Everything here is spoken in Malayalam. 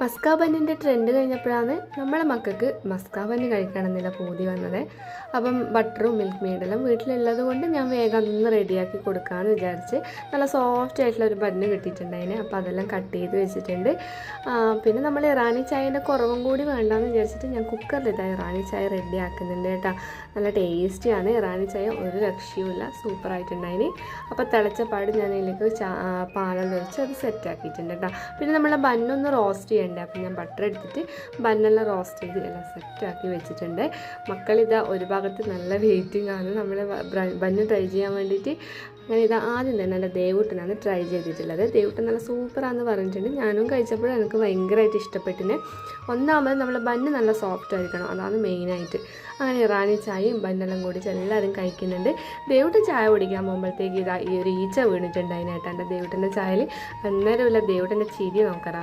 മസ്കാ ബന്നിൻ്റെ ട്രെൻഡ് കഴിഞ്ഞപ്പോഴാണ് നമ്മളെ മക്കൾക്ക് മസ്കാ ബന്ന് കഴിക്കണമെന്നില്ല പൂതി വന്നത്. അപ്പം ബട്ടറും മിൽക്ക് മെയ്ഡെല്ലാം വീട്ടിലുള്ളത് കൊണ്ട് ഞാൻ വേഗം അതൊന്ന് റെഡിയാക്കി കൊടുക്കാമെന്ന് വിചാരിച്ച് നല്ല സോഫ്റ്റ് ആയിട്ടുള്ള ഒരു ബന്ന് കിട്ടിയിട്ടുണ്ടായിന്. അപ്പോൾ അതെല്ലാം കട്ട് ചെയ്ത് വെച്ചിട്ടുണ്ട്. പിന്നെ നമ്മൾ ഇറാനി ചായൻ്റെ കുറവും കൂടി വേണ്ടാന്ന് വിചാരിച്ചിട്ട് ഞാൻ കുക്കറിൽ ഇതാ ഇറാനി ചായ റെഡി ആക്കുന്നുണ്ട് കേട്ടോ. നല്ല ടേസ്റ്റിയാണ് ഇറാനി ചായ, ഒരു രക്ഷയുമില്ല, സൂപ്പറായിട്ടുണ്ടായിന്. അപ്പോൾ തിളച്ചപ്പാട് ഞാൻ അതിലേക്ക് പാലെല്ലാം ഒഴിച്ച് അത് സെറ്റാക്കിയിട്ടുണ്ട് കേട്ടോ. പിന്നെ നമ്മളെ ബന്നൊന്ന് റോസ്റ്റ് ചെയ്യണം. അപ്പോൾ ഞാൻ ബട്ടർ എടുത്തിട്ട് ബന്നെല്ലാം റോസ്റ്റ് ചെയ്ത് എല്ലാം സെറ്റാക്കി വെച്ചിട്ടുണ്ട്. മക്കളിതാ ഒരു ഭാഗത്ത് നല്ല വെയിറ്റിംഗ് ആണ് നമ്മൾ ബന്ന് ട്രൈ ചെയ്യാൻ വേണ്ടിയിട്ട്. അങ്ങനെ ഇതാ ആദ്യം തന്നെ എൻ്റെ ദേവൂട്ടനാണ് ട്രൈ ചെയ്തിട്ടുള്ളത്. ദേവൂട്ടൻ നല്ല സൂപ്പറാണെന്ന് പറഞ്ഞിട്ടുണ്ട്. ഞാനും കഴിച്ചപ്പോൾ എനിക്ക് ഭയങ്കരമായിട്ട് ഇഷ്ടപ്പെട്ടിന്. ഒന്നാമത് നമ്മൾ ബന്ന് നല്ല സോഫ്റ്റ് ആയിരിക്കണം, അതാണ് മെയിനായിട്ട്. അങ്ങനെ ഇറാനി ചായയും ബന്നെല്ലാം കൂടി എല്ലാവരും കഴിക്കുന്നുണ്ട്. ദേവൂട്ടൻ ചായ കുടിക്കാൻ പോകുമ്പോഴത്തേക്ക് ഇതാ ഈ ഒരു ഈച്ച വീണിട്ടുണ്ട് അതിനായിട്ട് എൻ്റെ ദേവൂട്ടൻ്റെ ചായയിൽ. അന്നേരമില്ല ദേവൂട്ടൻ്റെ ചിരി നോക്കറാ.